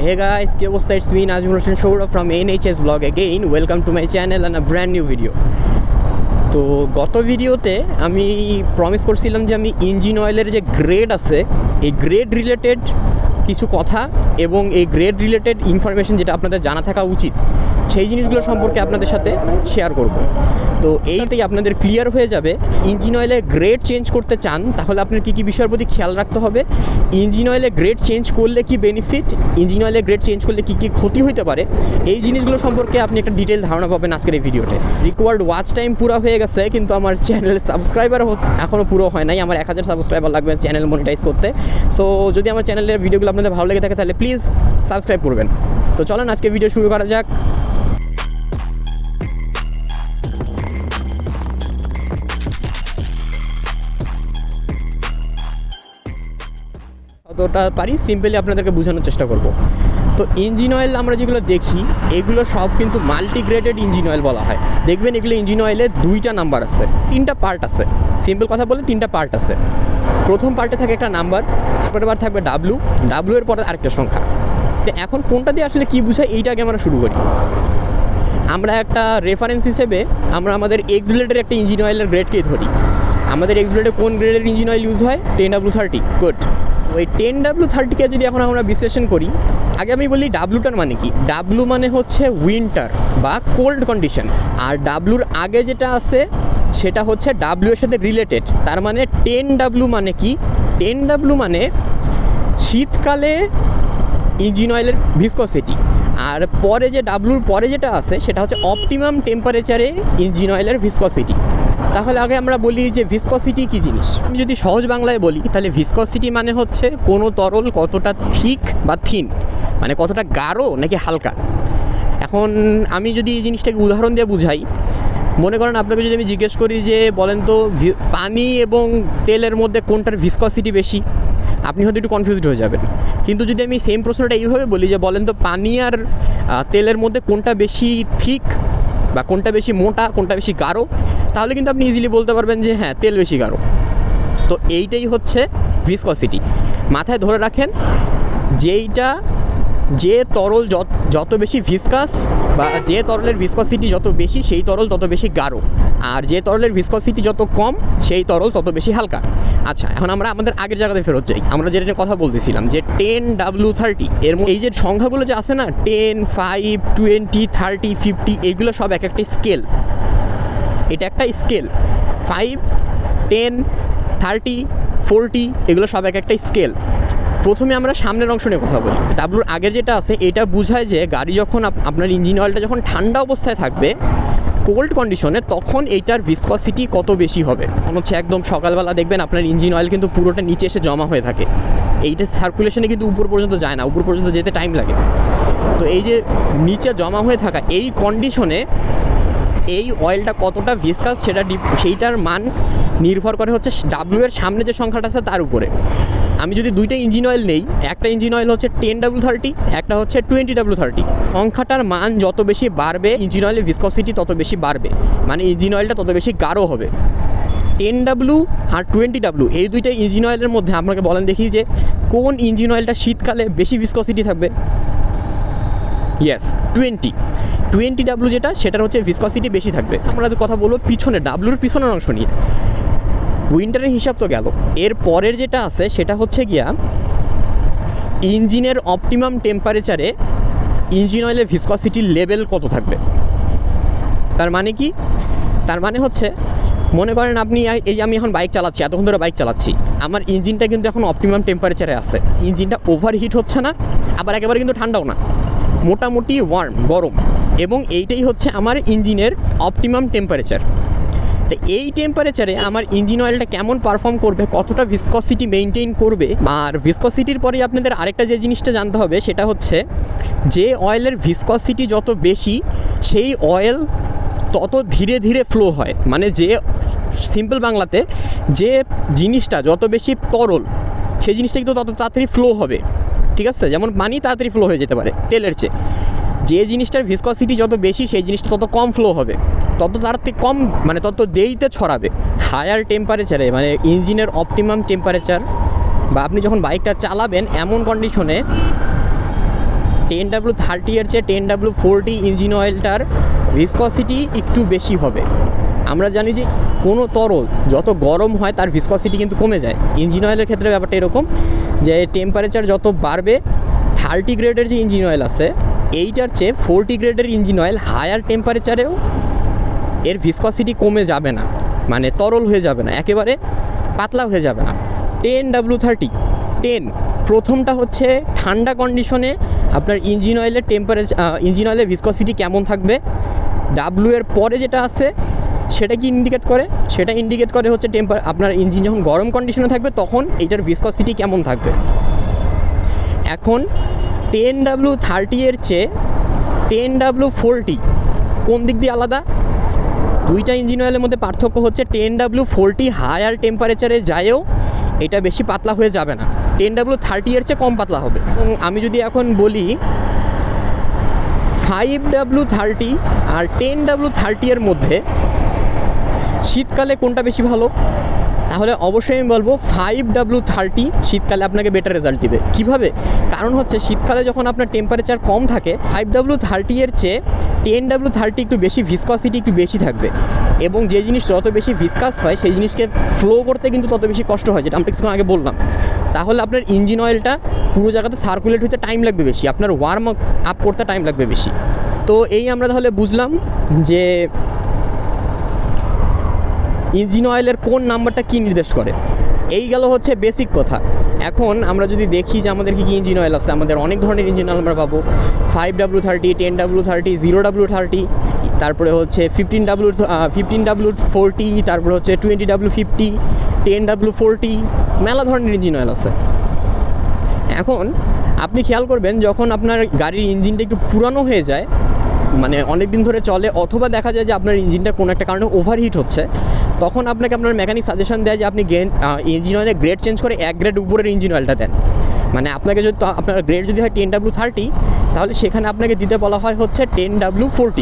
Hey guys, কি অবস্থা? It's me Nazmur Hossain Shoura from NHS blog again. Welcome to my channel and a brand new video. তো গত ভিডিওতে আমি promise করছিলাম যে আমি ইঞ্জিন অয়েলের যে গ্রেড আছে এই গ্রেড রিলেটেড কিছু কথা এবং এই গ্রেড রিলেটেড ইনফরমেশন যেটা আপনাদের জানা থাকা উচিত সেই জিনিসগুলো সম্পর্কে আপনাদের সাথে শেয়ার করব। তো এইটাই আপনাদের ক্লিয়ার হয়ে যাবে ইঞ্জিন অয়েলের গ্রেড চেঞ্জ করতে চান তাহলে আপনার কী কী বিষয়ের প্রতি খেয়াল রাখতে হবে, ইঞ্জিন অয়েলের গ্রেড চেঞ্জ করলে কি বেনিফিট, ইঞ্জিন অয়েলের গ্রেড চেঞ্জ করলে কী কী ক্ষতি হতে পারে, এই জিনিসগুলো সম্পর্কে আপনি একটা ডিটেল ধারণা পাবেন আজকের এই ভিডিওতে। রিকোয়ার্ড ওয়াচ টাইম পুরো হয়ে গেছে কিন্তু আমার চ্যানেলের সাবস্ক্রাইবার এখনও পুরো হয় নাই। আমার 1000 সাবস্ক্রাইবার লাগবে চ্যানেল মনিটাইজ করতে। সো যদি আমার চ্যানেলের ভিডিওগুলো আপনাদের ভালো লেগে থাকে তাহলে প্লিজ সাবস্ক্রাইব করবেন। তো চলেন আজকে ভিডিও শুরু করা যাক। যতটা পারি সিম্পলি আপনাদেরকে বোঝানোর চেষ্টা করব। তো ইঞ্জিন অয়েল আমরা যেগুলো দেখি এগুলো সব কিন্তু মাল্টিগ্রেডেড ইঞ্জিন অয়েল বলা হয়। দেখবেন এগুলো ইঞ্জিন অয়েলে 2টা নাম্বার আছে, 3টা পার্ট আছে। সিম্পল কথা বলে 3টা পার্ট আছে। প্রথম পার্টে থাকে একটা নাম্বার, তারপরে বার থাকবে ডাব্লু, ডাব্লু এর পরে আরেকটা সংখ্যা। তো এখন কোনটা দিয়ে আসলে কী বোঝায় এইটা আগে আমরা শুরু করি। আমরা একটা রেফারেন্স হিসেবে আমরা আমাদের এক্সব্লেডের একটা ইঞ্জিন অয়েলের গ্রেডকেই ধরি। আমাদের এক্সব্লেডে কোন গ্রেডের ইঞ্জিন অয়েল ইউজ হয়? 10W30। গুড। ওই 10W30কে যদি এখন আমরা বিশ্লেষণ করি, আগে আমি বলি ডাব্লুটার মানে কি। ডাব্লু মানে হচ্ছে উইন্টার বা কোল্ড কন্ডিশন, আর ডাব্লুর আগে যেটা আছে সেটা হচ্ছে ডাব্লু এর সাথে রিলেটেড। তার মানে 10W মানে কি? 10W মানে শীতকালে ইঞ্জিন অয়েলের ভিসকসিটি, আর পরে যে ডাব্লুর পরে যেটা আছে সেটা হচ্ছে অপটিমাম টেম্পারেচারে ইঞ্জিন অয়েলের ভিসকসিটি। তাহলে আগে আমরা বলি যে ভিসকসিটি কী জিনিস। আমি যদি সহজ বাংলায় বলি তাহলে ভিসকসিটি মানে হচ্ছে কোনো তরল কতটা থিক বা থিন, মানে কতটা গাঢ় নাকি হালকা। এখন আমি যদি এই জিনিসটাকে উদাহরণ দিয়ে বুঝাই, মনে করেন আপনাকে যদি আমি জিজ্ঞেস করি যে বলেন তো পানি এবং তেলের মধ্যে কোনটার ভিসকসিটি বেশি, আপনি হয়তো একটু কনফিউজড হয়ে যাবেন। কিন্তু যদি আমি সেম প্রশ্নটা এইভাবে বলি যে বলেন তো পানি আর তেলের মধ্যে কোনটা বেশি থিক বা কোনটা বেশি মোটা, কোনটা বেশি গাঢ়, তাহলে কিন্তু আপনি ইজিলি বলতে পারবেন যে হ্যাঁ তেল বেশি গাঢ়। তো এইটাই হচ্ছে ভিসকসিটি। মাথায় ধরে রাখেন যে তরল যত বেশি ভিসকাস বা যে তরলের ভিসকসিটি যত বেশি সেই তরল তত বেশি গাঢ়, আর যে তরলের ভিসকসিটি যত কম সেই তরল তত বেশি হালকা। আচ্ছা, এখন আমরা আমাদের আগের জায়গাতে ফেরত যাই। আমরা যেটা নিয়ে কথা বলতেছিলাম যে 10W30 এর এই যে সংখ্যাগুলো যে আছে না, 10, 5, 20, 30, 50, এগুলো সব এক একটা স্কেল। এটা একটা স্কেল। 5, 10, 30, 40 এগুলো সব এক একটা স্কেল। প্রথমে আমরা সামনের অংশ নিয়ে কথা বলি। ডাব্লুর আগের যেটা আছে এটা বোঝায় যে গাড়ি যখন আপনার ইঞ্জিন অয়েলটা যখন ঠান্ডা অবস্থায় থাকবে কোল্ড কন্ডিশনে, তখন এইটার ভিসকসিটি কত বেশি হবে। মনে হচ্ছে একদম সকালবেলা দেখবেন আপনার ইঞ্জিন অয়েল কিন্তু পুরোটা নিচে এসে জমা হয়ে থাকে। এইটা সার্কুলেশনে কিন্তু উপর পর্যন্ত যায় না, উপর পর্যন্ত যেতে টাইম লাগে। তো এই যে নিচে জমা হয়ে থাকা এই কন্ডিশনে এই অয়েলটা কতটা ভিসকাস সেইটার মান নির্ভর করে হচ্ছে ডাব্লু এর সামনে যে সংখ্যাটা আছে তার উপরে। আমি যদি 2টা ইঞ্জিন অয়েল নেই, একটা ইঞ্জিন অয়েল হচ্ছে 10W30, একটা হচ্ছে 20W30, সংখ্যাটার মান যত বেশি বাড়বে ইঞ্জিন অয়েলের ভিসকসিটি তত বেশি বাড়বে, মানে ইঞ্জিন অয়েলটা তত বেশি গাঢ় হবে। 10W আর 20W এই 2টা ইঞ্জিন অয়েলের মধ্যে আপনাকে বলেন দেখি যে কোন ইঞ্জিন অয়েলটা শীতকালে বেশি ভিসকসিটি থাকবে? ইয়েস, 20W যেটা সেটার হচ্ছে ভিসকসিটি বেশি থাকবে। আমরা কথা বলবো পিছনে ডাব্লুর পিছনের অংশ নিয়ে। উইন্টারের হিসাব তো গেল, এর পরের যেটা আছে সেটা হচ্ছে গিয়া ইঞ্জিনের অপটিমাম টেম্পারেচারে ইঞ্জিন অয়েলের ভিসকসিটির লেভেল কত থাকবে। তার মানে কি? তার মানে হচ্ছে মনে করেন আপনি এই যে আমি এখন বাইক চালাচ্ছি, এতক্ষণ ধরে বাইক চালাচ্ছি, আমার ইঞ্জিনটা কিন্তু এখন অপটিমাম টেম্পারেচারে আছে। ইঞ্জিনটা ওভারহিট হচ্ছে না, আবার একেবারে কিন্তু ঠান্ডাও না, মোটামুটি ওয়ার্ম, গরম। এবং এইটাই হচ্ছে আমার ইঞ্জিনের অপটিমাম টেম্পারেচার। তো এই টেম্পারেচারে আমার ইঞ্জিন অয়েলটা কেমন পারফর্ম করবে, কতটা ভিসকসিটি মেনটেন করবে। আর ভিসকসিটির পরে আপনাদের আরেকটা যে জিনিসটা জানতে হবে সেটা হচ্ছে যে অয়েলের ভিসকসিটি যত বেশি সেই অয়েল তত ধীরে ধীরে ফ্লো হয়। মানে যে সিম্পল বাংলাতে যে জিনিসটা যত বেশি তরল সেই জিনিসটা কিন্তু তত তাড়াতাড়ি ফ্লো হবে। ঠিক আছে, যেমন পানি তাড়াতাড়ি ফ্লো হয়ে যেতে পারে তেলের চেয়ে। যে জিনিসটার ভিসকসিটি যত বেশি সেই জিনিসটা তত কম ফ্লো হবে, তত তাড়াতাড়ি কম, মানে তত দেরিতে ছড়াবে। হায়ার টেম্পারেচারে মানে ইঞ্জিনের অপটিমাম টেম্পারেচার বা আপনি যখন বাইকটা চালাবেন এমন কন্ডিশনে 10W30 এর চেয়ে 10W40 ইঞ্জিন অয়েলটার ভিসকসিটি একটু বেশি হবে। আমরা জানি যে কোনো তরল যত গরম হয় তার ভিসকসিটি কিন্তু কমে যায়। ইঞ্জিন অয়েলের ক্ষেত্রে ব্যাপারটা এরকম যে টেম্পারেচার যত বাড়বে 30 গ্রেডের যে ইঞ্জিন অয়েল আছে এইটার চেয়ে 40 গ্রেডের ইঞ্জিন অয়েল হায়ার টেম্পারেচারেও এর ভিসকসিটি কমে যাবে না, মানে তরল হয়ে যাবে না, একেবারে পাতলা হয়ে যাবে না। 10W30 প্রথমটা হচ্ছে ঠান্ডা কন্ডিশনে আপনার ইঞ্জিন অয়েলের ইঞ্জিন অয়েলের ভিসকসিটি কেমন থাকবে। ডাব্লিউ এর পরে যেটা আছে সেটা কি ইন্ডিকেট করে, সেটা ইন্ডিকেট করে হচ্ছে আপনার ইঞ্জিন যখন গরম কন্ডিশনে থাকবে তখন এইটার ভিসকসিটি কেমন থাকবে। এখন 10W30 এর চেয়ে 10W40 কোন দিক দিয়ে আলাদা? দুইটা ইঞ্জিন অয়েলের মধ্যে পার্থক্য হচ্ছে 10W40 হায়ার টেম্পারেচারে যায়ও এটা বেশি পাতলা হয়ে যাবে না, 10W30 এর চেয়ে কম পাতলা হবে। এবং আমি যদি এখন বলি 5W30 আর 10W30 এর মধ্যে শীতকালে কোনটা বেশি ভালো, তাহলে অবশ্যই আমি বলবো 5W30 শীতকালে আপনাকে বেটার রেজাল্ট দিবে। কীভাবে? কারণ হচ্ছে শীতকালে যখন আপনার টেম্পারেচার কম থাকে 5W30 এর চেয়ে 10W30 একটু বেশি ভিসকসিটি একটু বেশি থাকবে, এবং যে জিনিস যত বেশি ভিসকাস হয় সেই জিনিসকে ফ্লো করতে কিন্তু তত বেশি কষ্ট হয়, যেটা আমরা কিছুক্ষণ আগে বললাম। তাহলে আপনার ইঞ্জিন অয়েলটা পুরো জায়গাতে সার্কুলেট হতে টাইম লাগবে বেশি, আপনার ওয়ার্ম আপ করতে টাইম লাগবে বেশি। তো এই আমরা তাহলে বুঝলাম যে ইঞ্জিন অয়েলের কোন নাম্বারটা কী নির্দেশ করে। এই গেল হচ্ছে বেসিক কথা। এখন আমরা যদি দেখি যে আমাদের কী কী ইঞ্জিন অয়েল আছে, আমাদের অনেক ধরনের ইঞ্জিন অয়েল আমরা পাবো। 5W30, 10W30, 0W30, তারপরে হচ্ছে 15W40, তারপরে হচ্ছে 20W50, 10W40, মেলা ধরনের ইঞ্জিন অয়েল আছে। এখন আপনি খেয়াল করবেন যখন আপনার গাড়ির ইঞ্জিনটা একটু পুরানো হয়ে যায়, মানে অনেক দিন ধরে চলে, অথবা দেখা যায় যে আপনার ইঞ্জিনটা কোনো একটা কারণে ওভারহিট হচ্ছে, তখন আপনাকে আপনার মেকানিক সাজেশন দেয় যে আপনি ইঞ্জিন অয়েলের গ্রেড চেঞ্জ করে 1 গ্রেড উপরের ইঞ্জিন অয়েলটা দেন। মানে আপনাকে যদি আপনার গ্রেড যদি হয় 10W30 তাহলে সেখানে আপনাকে দিতে বলা হয় হচ্ছে 10W40,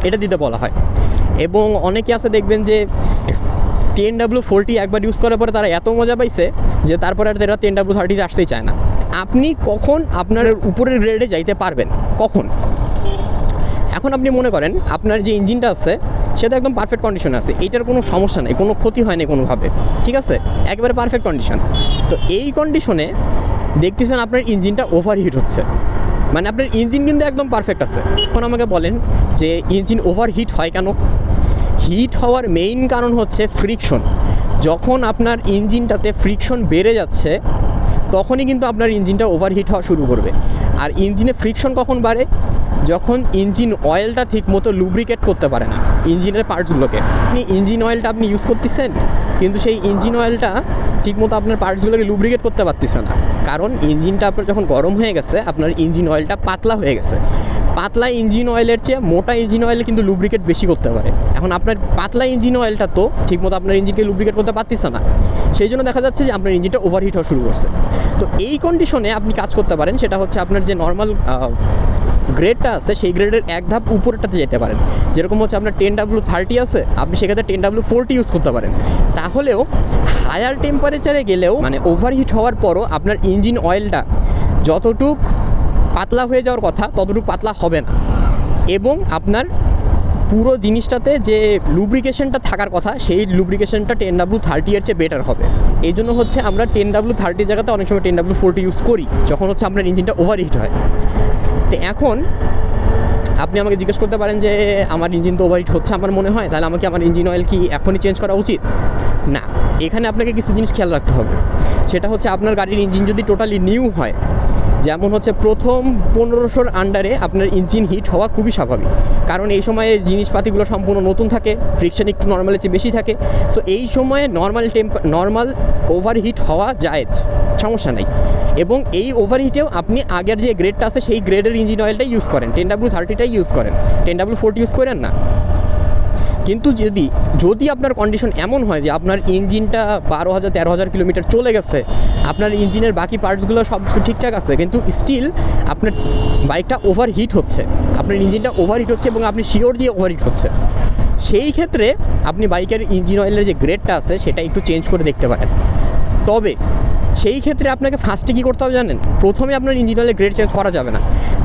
এটা দিতে বলা হয়। এবং অনেকে আছে দেখবেন যে 10W40 একবার ইউজ করার পরে তারা এত মজা পাইছে যে তারপরে আর তারা 10W30 আসতেই চায় না। আপনি কখন আপনার উপরের গ্রেডে যাইতে পারবেন, কখন? এখন আপনি মনে করেন আপনার যে ইঞ্জিনটা আছে সেটা একদম পারফেক্ট কন্ডিশনে আছে, এইটার কোনো সমস্যা নেই, কোনো ক্ষতি হয়নি কোনোভাবে, ঠিক আছে, একেবারে পারফেক্ট কন্ডিশন। তো এই কন্ডিশনে দেখতেছেন আপনার ইঞ্জিনটা ওভারহিট হচ্ছে, মানে আপনার ইঞ্জিন কিন্তু একদম পারফেক্ট আছে। এখন আমাকে বলেন যে ইঞ্জিন ওভারহিট হয় কেন? হিট হওয়ার মেইন কারণ হচ্ছে ফ্রিকশন। যখন আপনার ইঞ্জিনটাতে ফ্রিকশন বেড়ে যাচ্ছে তখনই কিন্তু আপনার ইঞ্জিনটা ওভারহিট হওয়া শুরু করবে। আর ইঞ্জিনে ফ্রিকশন কখন বাড়ে? যখন ইঞ্জিন অয়েলটা ঠিকমতো লুব্রিকেট করতে পারে না ইঞ্জিনের পার্টসগুলোকে। আপনি ইঞ্জিন অয়েলটা আপনি ইউজ করতেছেন কিন্তু সেই ইঞ্জিন অয়েলটা ঠিকমতো আপনার পার্টসগুলোকে লুব্রিকেট করতে পারতেছে না, কারণ ইঞ্জিনটা আপনার যখন গরম হয়ে গেছে আপনার ইঞ্জিন অয়েলটা পাতলা হয়ে গেছে। পাতলা ইঞ্জিন অয়েলের চেয়ে মোটা ইঞ্জিন অয়েল কিন্তু লুব্রিকেট বেশি করতে পারে। এখন আপনার পাতলা ইঞ্জিন অয়েলটা তো ঠিকমতো আপনার ইঞ্জিনকে লুব্রিকেট করতে পারতেছে না, সেই জন্য দেখা যাচ্ছে যে আপনার ইঞ্জিনটা ওভারহিট হওয়া শুরু করছে। তো এই কন্ডিশনে আপনি কাজ করতে পারেন, সেটা হচ্ছে আপনার যে নর্মাল গ্রেডটা আছে সেই গ্রেডের এক ধাপ উপরেরটাতে যেতে পারেন। যেরকম হচ্ছে আপনার 10W30 আছে, আপনি সেক্ষেত্রে 10W40 ইউজ করতে পারেন। তাহলেও হায়ার টেম্পারেচারে গেলেও মানে ওভারহিট হওয়ার পরও আপনার ইঞ্জিন অয়েলটা যতটুক পাতলা হয়ে যাওয়ার কথা ততটুকু পাতলা হবে না, এবং আপনার পুরো জিনিসটাতে যে লুব্রিকেশনটা থাকার কথা সেই লুব্রিকেশনটা 10W30 এর চেয়ে বেটার হবে। এই জন্য হচ্ছে আমরা 10W30 জায়গাতে অনেক সময় 10W40 ইউজ করি যখন হচ্ছে আপনার ইঞ্জিনটা ওভারহিট হয়। তো এখন আপনি আমাকে জিজ্ঞেস করতে পারেন যে আমার ইঞ্জিন তো ওভারহিট হচ্ছে আমার মনে হয়, তাহলে আমাকে আমার ইঞ্জিন অয়েল কি এখনই চেঞ্জ করা উচিত? না, এখানে আপনাকে কিছু জিনিস খেয়াল রাখতে হবে। সেটা হচ্ছে আপনার গাড়ির ইঞ্জিন যদি টোটালি নিউ হয়, যেমন হচ্ছে প্রথম 1500 আন্ডারে আপনার ইঞ্জিন হিট হওয়া খুবই স্বাভাবিক, কারণ এই সময়ে জিনিসপাতিগুলো সম্পূর্ণ নতুন থাকে, ফ্রিকশন একটু নর্মালের চেয়ে বেশি থাকে। সো এই সময়ে নর্মাল ওভারহিট হওয়া জায়েজ, সমস্যা নেই। এবং এই ওভারহিটেও আপনি আগের যে গ্রেডটা আছে সেই গ্রেডের ইঞ্জিন অয়েলটাই ইউজ করেন, 10W30টাই ইউজ করেন, 10W40 ইউজ করেন না। কিন্তু যদি আপনার কন্ডিশন এমন হয় যে আপনার ইঞ্জিনটা 12,000-13,000 কিলোমিটার চলে গেছে, আপনার ইঞ্জিনের বাকি পার্টসগুলো সব ঠিকঠাক আছে, কিন্তু স্টিল আপনার বাইকটা ওভারহিট হচ্ছে, আপনার ইঞ্জিনটা ওভারহিট হচ্ছে এবং আপনি শিওর যে ওভারহিট হচ্ছে, সেই ক্ষেত্রে আপনি বাইকের ইঞ্জিন অয়েলের যে গ্রেডটা আছে সেটা একটু চেঞ্জ করে দেখতে পারেন। তবে সেই ক্ষেত্রে আপনাকে ফার্স্টে কী করতে হবে জানেন, প্রথমে আপনার ইঞ্জিন অয়েলের গ্রেড চেঞ্জ করা যাবে না,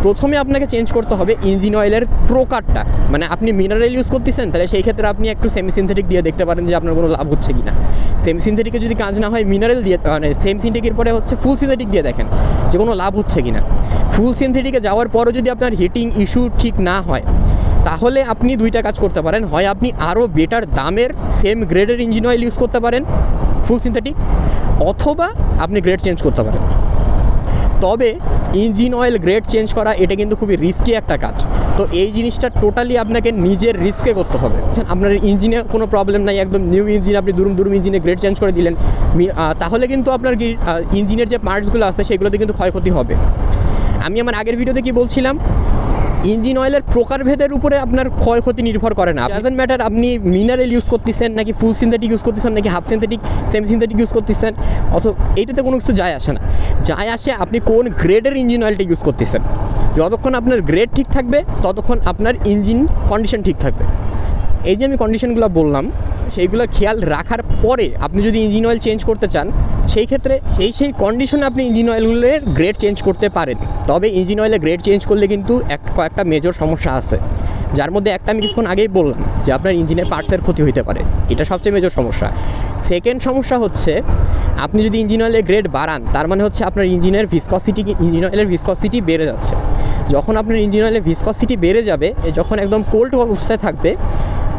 প্রথমে আপনাকে চেঞ্জ করতে হবে ইঞ্জিন অয়েলের প্রকারটা। মানে আপনি মিনারেল ইউজ করতেছেন, তাহলে সেই ক্ষেত্রে আপনি একটু সেমি সিনথেটিক দিয়ে দেখতে পারেন যে আপনার কোনো লাভ হচ্ছে কি না। সেমি সিনথেটিকে যদি কাজ না হয় মিনারেল দিয়ে, মানে সেমি সিনথেটিকের পরে হচ্ছে ফুল সিনথেটিক দিয়ে দেখেন যে কোনো লাভ হচ্ছে কি না। ফুল সিনথেটিকে যাওয়ার পরও যদি আপনার হিটিং ইস্যু ঠিক না হয়, তাহলে আপনি দুইটা কাজ করতে পারেন, হয় আপনি আরও বেটার দামের সেম গ্রেডের ইঞ্জিন অয়েল ইউজ করতে পারেন ফুল সিনথেটিক, অথবা আপনি গ্রেড চেঞ্জ করতে পারেন। তবে ইঞ্জিন অয়েল গ্রেড চেঞ্জ করা এটা কিন্তু খুবই রিস্কি একটা কাজ। তো এই জিনিসটা টোটালি আপনাকে নিজের রিস্কে করতে হবে। আপনার ইঞ্জিনে কোনো প্রবলেম নাই, একদম নিউ ইঞ্জিন, আপনি দুরুম ইঞ্জিনে গ্রেড চেঞ্জ করে দিলেন, তাহলে কিন্তু আপনার ইঞ্জিনের যে পার্টসগুলো আছে সেগুলোতে কিন্তু ক্ষয়ক্ষতি হবে। আমি আমার আগের ভিডিওতে কি বলছিলাম, ইঞ্জিন অয়েলের প্রকারভেদের উপরে আপনার ক্ষয়ক্ষতি নির্ভর করে না। ডাজন্ট ম্যাটার আপনি মিনারেল ইউজ করতেছেন নাকি ফুল সিনথেটিক ইউজ করতেছেন নাকি half synthetic semi synthetic use করতেছেন, অথবা এইটাতে কোনো কিছু যায় আসে না। যায় আসে আপনি কোন গ্রেডের ইঞ্জিন অয়েলটা ইউজ করতেছেন। যতক্ষণ আপনার গ্রেড ঠিক থাকবে ততক্ষণ আপনার ইঞ্জিন কন্ডিশন ঠিক থাকবে। এই যে আমি কন্ডিশনগুলো বললাম সেইগুলো খেয়াল রাখার পরে আপনি যদি ইঞ্জিন অয়েল চেঞ্জ করতে চান, সেই ক্ষেত্রে সেই কন্ডিশনে আপনি ইঞ্জিন অয়েলের গ্রেড চেঞ্জ করতে পারেন। তবে ইঞ্জিন অয়েলের গ্রেড চেঞ্জ করলে কিন্তু কয়েকটা মেজর সমস্যা আছে, যার মধ্যে একটা আমি কিছুক্ষণ আগেই বললাম যে আপনার ইঞ্জিনের পার্টসের ক্ষতি হতে পারে, এটা সবচেয়ে মেজর সমস্যা। সেকেন্ড সমস্যা হচ্ছে আপনি যদি ইঞ্জিন অয়েলের গ্রেড বাড়ান, তার মানে হচ্ছে আপনার ইঞ্জিন অয়েলের ভিসকসিটি বেড়ে যাচ্ছে। যখন আপনার ইঞ্জিন অয়েলের ভিসকসিটি বেড়ে যাবে, যখন একদম কোল্ড অবস্থায় থাকবে,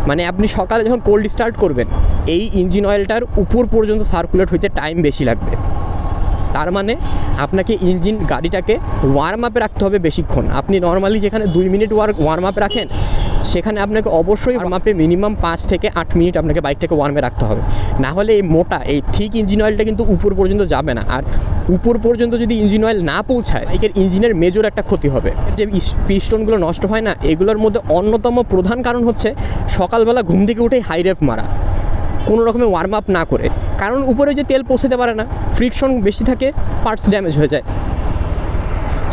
মানে আপনি সকালে যখন কোল্ড স্টার্ট করবেন, এই ইঞ্জিন অয়েলটার উপর পর্যন্ত সার্কুলেট হইতে টাইম বেশি লাগবে। তার মানে আপনাকে গাড়িটাকে ওয়ার্ম আপে রাখতে হবে বেশিক্ষণ। আপনি নর্মালি যেখানে 2 মিনিট ওয়ার্ম আপে রাখেন, সেখানে আপনাকে অবশ্যই ওয়ার্ম আপে মিনিমাম 5 থেকে 8 মিনিট আপনাকে বাইকটাকে ওয়ার্মে রাখতে হবে। না হলে এই থিক ইঞ্জিন অয়েলটা কিন্তু উপর পর্যন্ত যাবে না। আর উপর পর্যন্ত যদি ইঞ্জিন অয়েল না পৌঁছায়, বাইকের ইঞ্জিনের মেজর একটা ক্ষতি হবে। যে পিস্টনগুলো নষ্ট হয় না, এগুলোর মধ্যে অন্যতম প্রধান কারণ হচ্ছে সকালবেলা ঘুম থেকে উঠেই হাই রেপ মারা, কোনো রকমে ওয়ার্ম আপ না করে। কারণ উপরে যে তেল পৌঁছতে পারে না, ফ্রিকশন বেশি থাকে, পার্টস ড্যামেজ হয়ে যায়।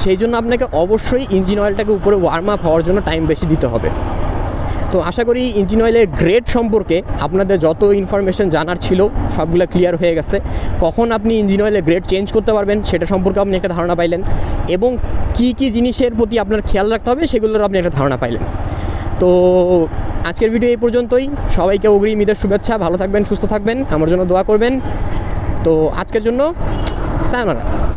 সেই জন্য আপনাকে অবশ্যই ইঞ্জিন অয়েলটাকে উপরে ওয়ার্ম আপ হওয়ার জন্য টাইম বেশি দিতে হবে। তো আশা করি ইঞ্জিন অয়েলের গ্রেড সম্পর্কে আপনাদের যত ইনফরমেশন জানার ছিল সবগুলো ক্লিয়ার হয়ে গেছে। কখন আপনি ইঞ্জিন অয়েলের গ্রেড চেঞ্জ করতে পারবেন সেটা সম্পর্কে আপনি একটা ধারণা পাইলেন, এবং কি কি জিনিসের প্রতি আপনার খেয়াল রাখতে হবে সেগুলোর আপনি একটা ধারণা পাইলেন। তো আজকের ভিডিও এই পর্যন্তই। সবাইকে অগ্রিম ঈদের শুভেচ্ছা। ভালো থাকবেন, সুস্থ থাকবেন, আমার জন্য দোয়া করবেন। তো আজকের জন্য সায়নারা।